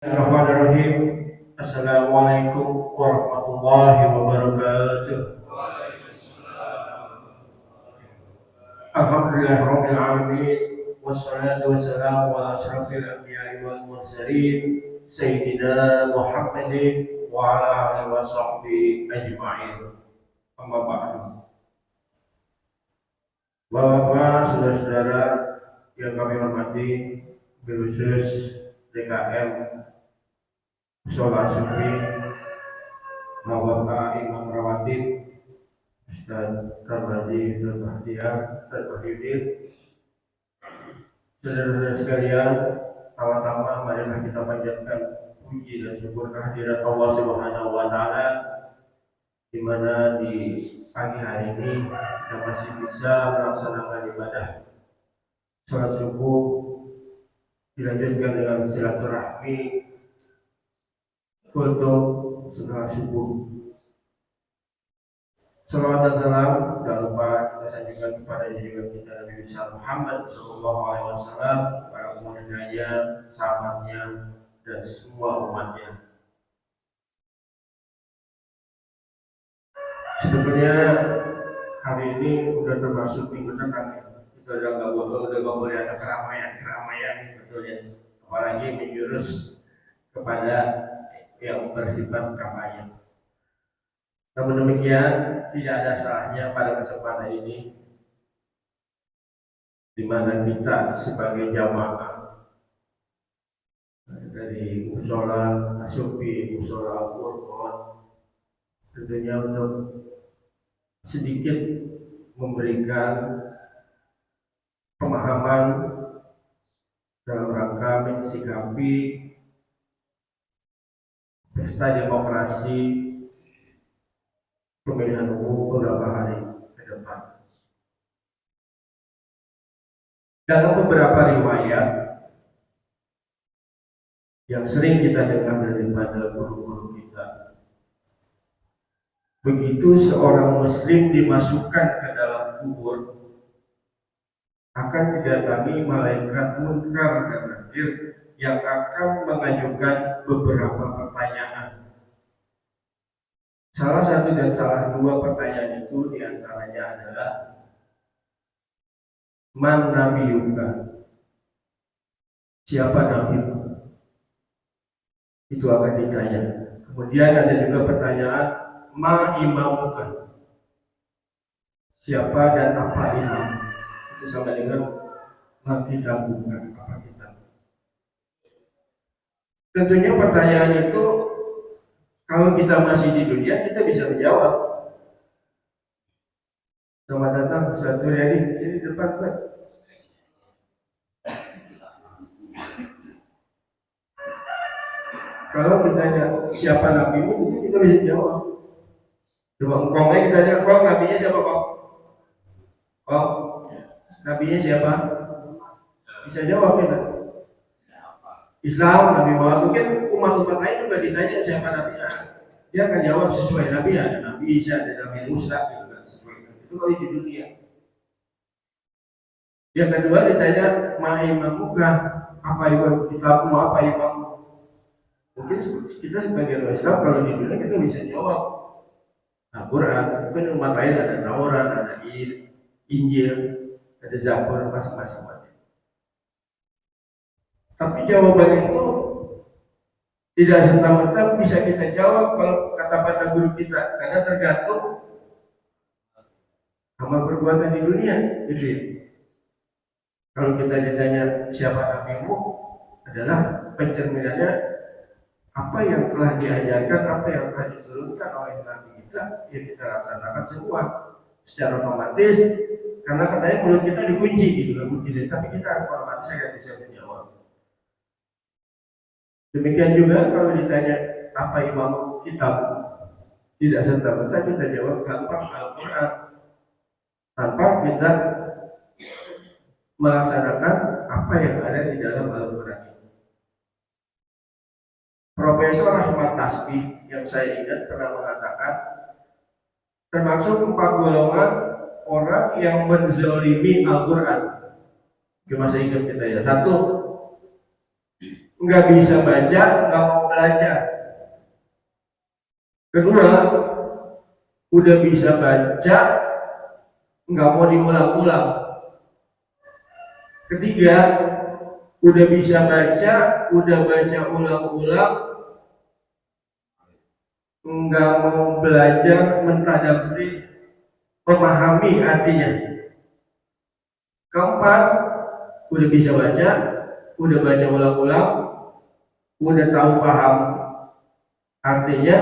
Bismillahirrahmanirrahim. Assalamualaikum warahmatullahi wabarakatuh. Alhamdulillahirabbil alamin wassalatu wassalamu ala asyrafil anbiya'i wal mursalin sayyidina Muhammadin wa ala alihi wa sahbihi ajma'in. Amma ba'du. Bapak-bapak, saudara-saudara yang kami hormati, khusus DKM Sholat Sufi, Bapak Imam Rawatib, Ustaz Tarbadi, Ustaz Bahtiar, Ustaz Wahyudin. Saudara-saudara sekalian, pertama-tama marilah kita panjatkan puji dan syukur kehadirat Allah Subhanahu wa taala, di mana di pagi hari ini kita masih bisa melaksanakan ibadah sholat subuh, dilanjutkan dengan silaturahmi untuk setelah subuh. Salawat dan salam tak lupa kita sanjungkan kepada junjungan kita Nabi besar Muhammad Sallallahu Alaihi Wasallam, para keluarganya, sahabatnya, dan semua umatnya. Sebetulnya hari ini sudah termasuk minggu tenang ya. Kita udah nggak boleh ada keramaian betul ya. Apalagi menjurus kepada yang bersifat kampanye. Namun demikian, tidak ada salahnya pada kesempatan ini, di mana kita sebagai jamaah dari musola Sufi, musola Al-Qur'an, tentunya untuk sedikit memberikan pemahaman dalam rangka mensikapi pesta demokrasi pemilihan umum beberapa hari ke depan. Dalam beberapa riwayat yang sering kita dengar daripada guru-guru kita, begitu seorang muslim dimasukkan ke dalam kubur, akan didatangi malaikat munkar dan nakir yang akan mengajukan beberapa pertanyaan. Salah satu dan salah dua pertanyaan itu diantaranya adalah Man nabiyuka? Siapa nabimu? Itu akan ditanya. Kemudian ada juga pertanyaan Ma imamuka? Siapa dan apa imam? Itu sama dengan Ma kitabuka? Apa kitab? Tentunya pertanyaan itu kalau kita masih di dunia kita bisa menjawab. Selamat datang Ustaz Suryadi, sini depan Ustaz. Kalau ditanya siapa nabimu, itu kita bisa jawab. Coba engkongnya kita tanya, kok nabinya siapa kok? Kok nabinya siapa? Bisa jawab kita. Islam, Nabi Muhammad, mungkin umat-umat lain juga ditanya siapa nabinya. Dia akan jawab sesuai nabi, ada Nabi Isa, ada Nabi Musa, gitu kan. Itu kalau di dunia. Yang kedua ditanya ma'imamuka, apa imam kitabmu, apa imammu. Mungkin kita sebagai Islam kalau di dunia kita bisa jawab Al-Quran, mungkin umat lain ada Taurat, ada Injil, ada Zabur, masing-masing. Tapi jawaban itu tidak serta-merta bisa kita jawab kalau kata-kata guru kita, karena tergantung amal perbuatan di dunia. Jadi kalau kita ditanya siapa nabimu, adalah pencerminannya apa yang telah diajarkan, apa yang telah diturunkan oleh nabi kita, ya kita laksanakan semua secara otomatis, karena katanya mulut kita dikunci gitu kan, tapi kita harus otomatis akan bisa menjawab. Demikian juga kalau ditanya apa imam kitab, tidak serta-merta kita jawab gampang Al-Quran tanpa kita melaksanakan apa yang ada di dalam Al-Quran. Profesor Ahmad Tasbih yang saya ingat pernah mengatakan termasuk 4 golongan orang yang menzalimi Al-Quran. Masih ingat kita ya. Satu, nggak bisa baca, nggak mau belajar. Kedua, udah bisa baca, nggak mau diulang-ulang. Ketiga, udah bisa baca, udah baca ulang-ulang, nggak mau belajar mentadaburi, memahami artinya. Keempat, udah bisa baca, udah baca ulang-ulang, udah tahu paham artinya,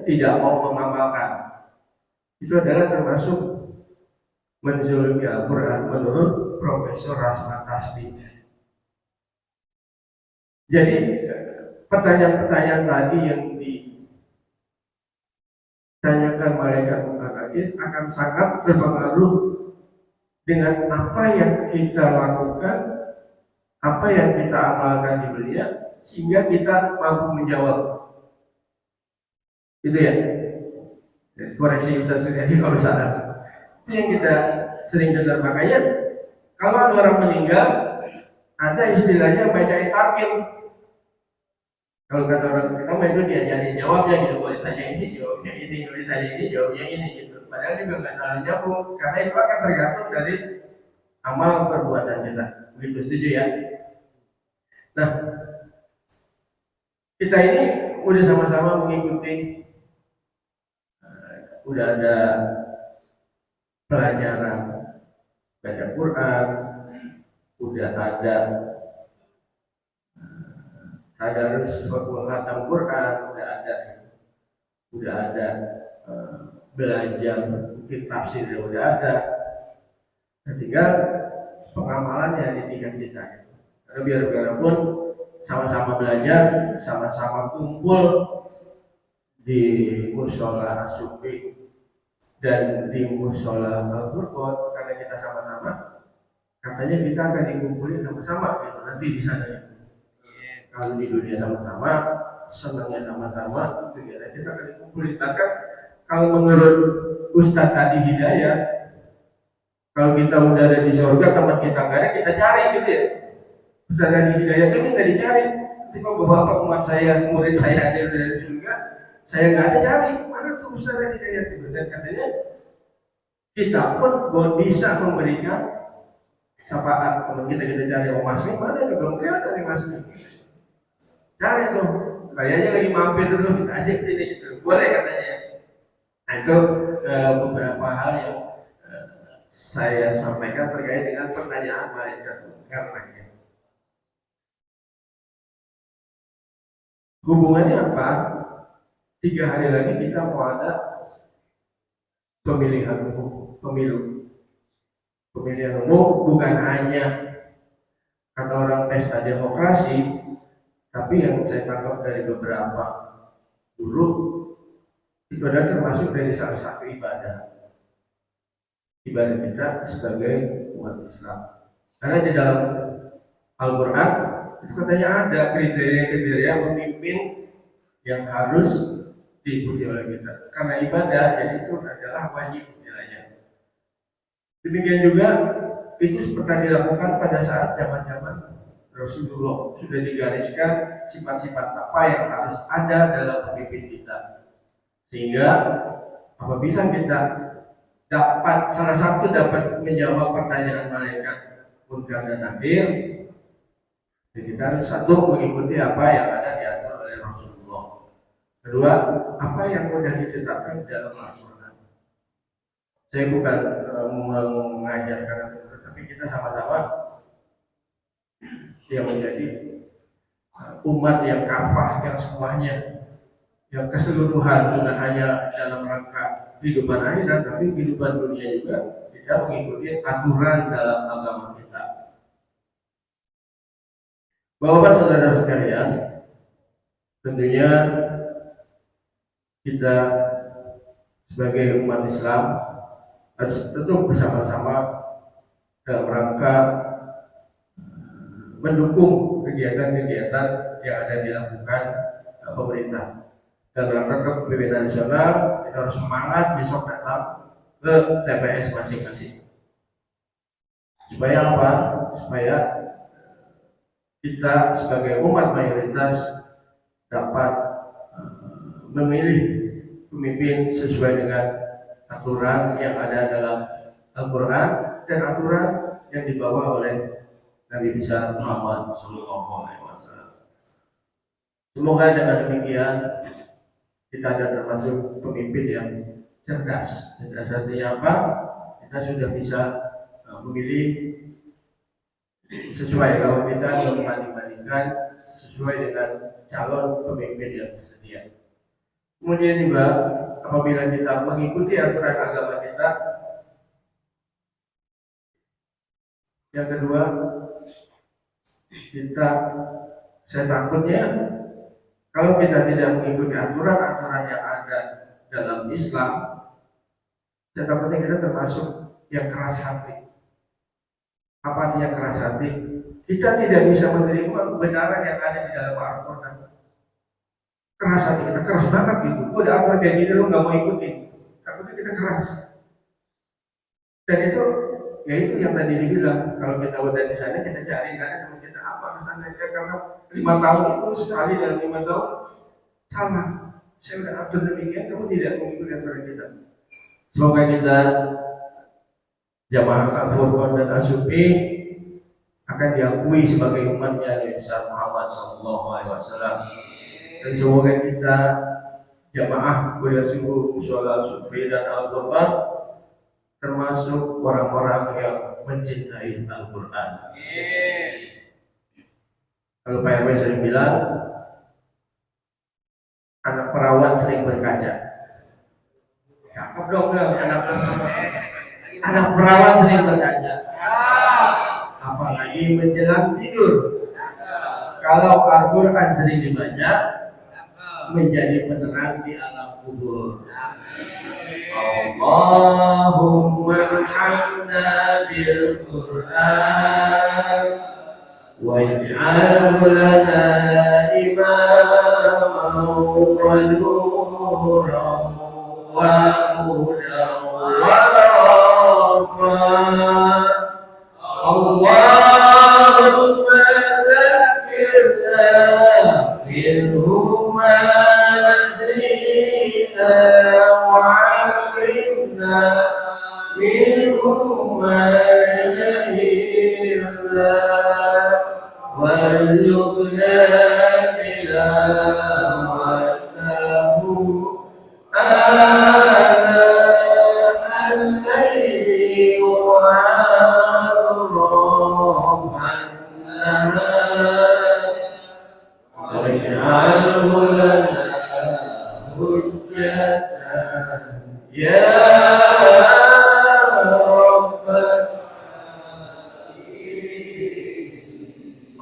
tidak mau mengamalkan. Itu adalah termasuk menzalimi Al-Quran menurut Profesor Rasman Tasbih. Jadi pertanyaan-pertanyaan tadi yang ditanyakan malaikat munkar nakir akan sangat terpengaruh dengan apa yang kita lakukan, apa yang kita amalkan di dunia, sehingga kita mampu menjawab. Itu ya. Koreksi Ustaz Suryadi kalau salah. Itu yang kita sering dengar. Makanya kalau ada orang meninggal, ada istilahnya bacain target. Kalau kata orang pertama itu diajarin jawabnya gitu, boleh tanya ini jawabnya ini, boleh tanya ini jawabnya ini gitu. Padahal juga nggak selalu nyambung, karena itu akan tergantung dari amal perbuatan kita. Begitu, setuju ya? Nah, kita ini udah sama-sama mengikuti, udah ada pelajaran baca Quran, udah ada tadarus khatam Quran, udah ada belajar mungkin tafsir udah ada. Tinggal pengamalannya di tingkat kita. Karena biarpun sama-sama belajar, sama-sama kumpul di musola As-Sufi dan di musola Al-Furqan, karena kita sama-sama, katanya kita akan dikumpulin sama-sama gitu nanti di sana. Kalau di dunia sama-sama, senangnya sama-sama, kegiatan kita akan dikumpulin. Bahkan kalau menurut Ustadz tadi Hidayat, kalau kita udah ada di surga, teman kita nggak ada, kita cari gitu ya. Ustadz tadi Hidayat itu minta dicari. Nanti kalau bapak umat saya, murid saya ada di surga, saya nggak ada, cari mana tuh Ustadz tadi Hidayat itu. Dan katanya kita pun bisa memberikan syafaat. Teman kita cari, oh Mas Min mana nih, belum kelihatan nih Mas Min. Cari dong, kayaknya lagi mampir dulu, kita ajak sini gitu. Boleh katanya. Nah itu beberapa hal yang saya sampaikan terkait dengan pertanyaan malaikat munkar nakir. Hubungannya apa? 3 hari lagi kita mau ada pemilihan umum, pemilu. Pemilihan umum bukan hanya kata orang pesta demokrasi, tapi yang saya tangkap dari beberapa guru itu adalah termasuk dari salah satu ibadah kita sebagai umat Islam. Karena di dalam Al-Quran itu katanya ada kriteria-kriteria pemimpin yang harus diikuti oleh kita. Karena ibadah, jadi itu adalah wajib istilahnya. Demikian juga itu seperti dilakukan pada saat zaman-zaman Rasulullah, sudah digariskan sifat-sifat apa yang harus ada dalam pemimpin kita, sehingga apabila kita salah satu dapat menjawab pertanyaan malaikat munkar dan nakir, kita satu mengikuti apa yang ada diatur oleh Rasulullah. Kedua, apa yang sudah ditetapkan dalam Al-Quran. Saya bukan mengajarkan, tapi kita sama-sama yang menjadi umat yang kafah, yang semuanya, yang keseluruhan, bukan hanya dalam rangka kehidupan akhirat, tapi kehidupan dunia juga kita mengikuti aturan dalam agama kita. Bapak saudara sekalian, tentunya kita sebagai umat Islam harus tetap bersama-sama dalam rangka mendukung kegiatan-kegiatan yang ada dilakukan pemerintah. Dan rangka kepemimpinan nasional, kita harus semangat besok datang ke TPS masing-masing. Supaya apa? Supaya kita sebagai umat mayoritas dapat memilih pemimpin sesuai dengan aturan yang ada dalam Al-Quran dan aturan yang dibawa oleh Nabi besar Muhammad SAW. Semoga dengan demikian kita ada termasuk pemimpin yang cerdas. Cerdas artinya apa? Kita sudah bisa memilih sesuai, kalau kita membanding-bandingkan sesuai dengan calon pemimpin yang tersedia. Kemudian juga apabila kita mengikuti aturan agama kita, yang kedua saya takutnya kalau kita tidak mengikuti aturan-aturan yang ada dalam Islam, saya takutnya kita termasuk yang keras hati. Apa artinya keras hati? Kita tidak bisa menerima kebenaran yang ada di dalam Al-Quran. Keras hati, kita keras banget gitu. Udah apa kayak gini lu nggak mau ikutin. Takutnya kita keras. Dan itu, ya itu yang tadi dibilang. Kalau kita udah di sana, kita cari nggak ada sama kita apa kesana ya, karena 5 tahun itu sekali dalam 5 tahun sama. Saya udah atur demikian, kamu tidak mengikuti aturan kita. Semoga kita jamaah Al-Furqan dan As-Sufi akan diakui sebagai umatnya Nabi besar Muhammad SAW. Dan semoga kita jamaah kuliah subuh sholat Sufi dan Al-Furqan termasuk orang-orang yang mencintai Al-Quran. Kalau Pak RW sering bilang, anak perawan sering berkaca. Cakep dong, anak perawan sering berkaca. Apalagi menjelang tidur. Kalau Al-Quran sering dibaca, menjadi penerang di alam kubur. Allahumma hamna bil Quran waj'alhu lana imaman wa nuran wa hudan wa rahmah. Allahumma zakkirna minhu ma nasina wa'allimna minhu ma jahilna warzuqna tilawatahu ana al-layli wa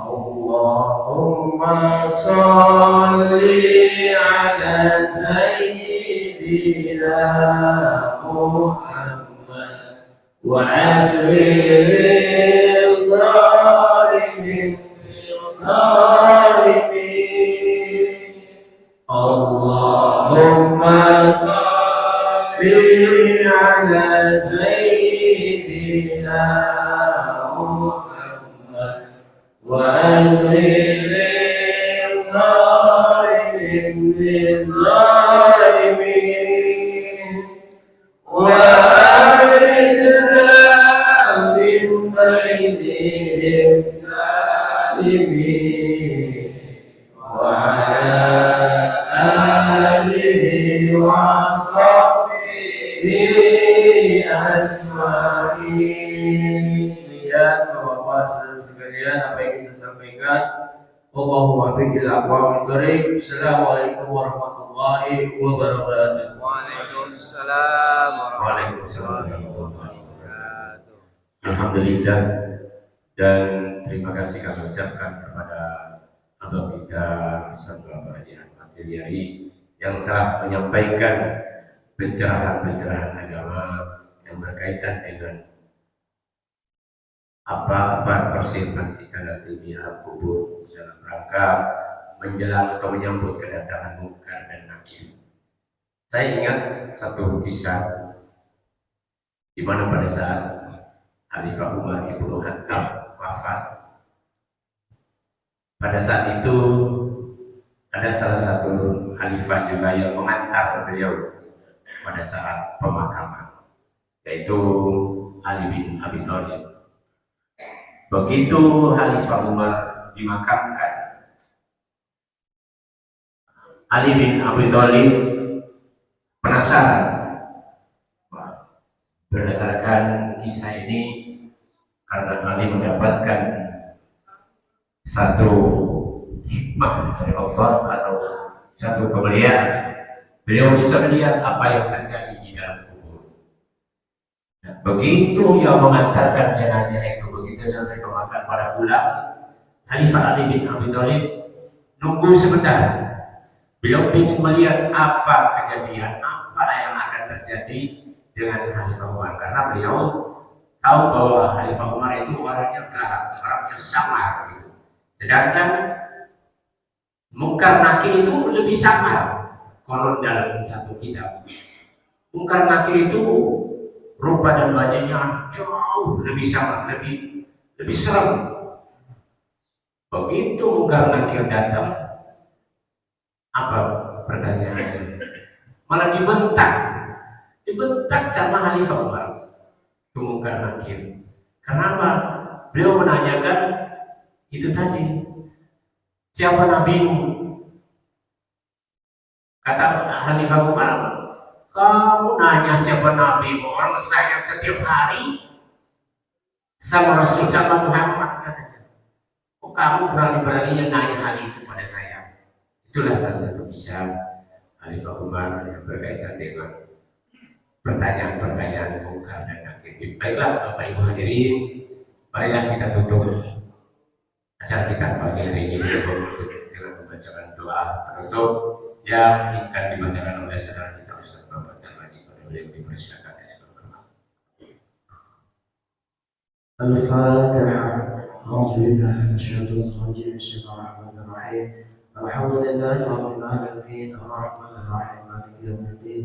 Allahumma salli ala sayyidina Muhammad wa asril zalimin Allahumma salli ala sayyidina Muhammad wa azlil zalimin wa aridna min bainihim salimin wa alihi wa sahbihi ajma'in. Ya Bapak sekalian, apa yang kita sampaikan, Allahumma biqil aqwamit thariq. Assalamualaikum warahmatullahi wabarakatuh. Waalaikumsalam warahmatullahi wabarakatuh. Alhamdulillah, dan terima kasih kami ucapkan kepada Abah kita serta Pak Haji Ahmad Yari yang telah menyampaikan pencerahan-pencerahan agama yang berkaitan dengan apa persiapan kita nanti di alam kubur dalam rangka menjelang atau menyambut kedatangan Munkar dan Nakir. Saya ingat satu kisah di mana pada saat Khalifah Umar Ibnu Khattab wafat, pada saat itu ada salah satu khalifah juga yang mengantar beliau pada saat pemakaman, yaitu Ali bin Abi Thalib. Begitu Khalifah Umar dimakamkan, Ali bin Abi Thalib penasaran. Berdasarkan kisah ini, karena Ali mendapatkan satu hikmah dari Allah atau satu kemuliaan, beliau bisa melihat apa yang terjadi di dalam kubur. Nah, begitu yang mengantarkan jenazah itu, begitu selesai pemakaman pada bulan, Khalifah Ali bin Abi Thalib nunggu sebentar. Beliau ingin melihat apa kejadian, apa yang akan terjadi dengan Khalifah Umar, karena beliau tahu bahwa Khalifah Umar itu orangnya garang, orangnya samar gitu. Sedangkan Munkar Nakir itu lebih samar. Konon dalam satu kitab, Munkar Nakir itu rupa dan wajahnya jauh lebih samar, lebih serem. Begitu Munkar Nakir datang, apa pertanyaannya? Malah dibentak sama Khalifah Umar. Itu Munkar Nakir. Kenapa? Beliau menanyakan itu tadi, siapa nabimu? Kata Khalifah Umar, kamu nanya siapa nabimu? Orang saya setiap hari sama Rasul sama Muhammad, katanya. Oh, kamu berani-beraninya nanya hal itu pada saya? Itulah salah satu kisah Khalifah Umar yang berkaitan dengan pertanyaan-pertanyaan Munkar dan Nakir. Baiklah Bapak Ibu hadirin, marilah kita tutup acara kita pagi hari ini dengan membacaan doa penutup yang akan dibacakan oleh saudara kita Ustaz Bapak dan lagi pada beliau dipersilakan. Al-Fatihah. Alhamdulillah, masyaallah, rajim, bismillahirrahmanirrahim. Alhamdulillahi rabbil alamin, arrahmanir rahim, maliki yaumiddin.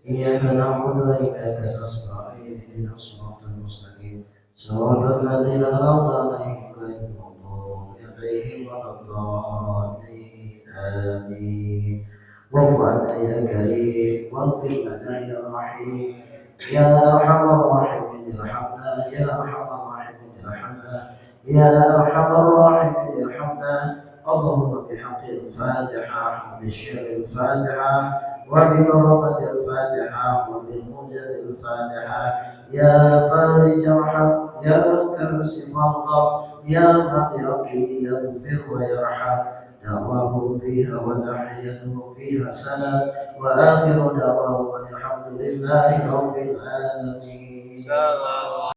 Iyyaka na'budu wa iyyaka nasta'in, ihdinas siratal mustaqim. Shiratal ladzina an'amta 'alaihim ghairil maghdubi 'alaihim waladdallin. Amin. واعف عنا يا كريم واغفر لنا يا رحيم يا ارحم الراحمين ارحمنا يا ارحم الراحمين ارحمنا يا ارحم الراحمين ارحمنا اللهم بحق الفاتحه وبشر الفاتحه وببركه الفاتحه وبموجب الفاتحه يا فارج ارحم يا كاشف الضر يا من ربي يغفر ويرحم. دعواه فيها وتحيته فيها سلام وآخر دعواه الحمد لله رب العالمين.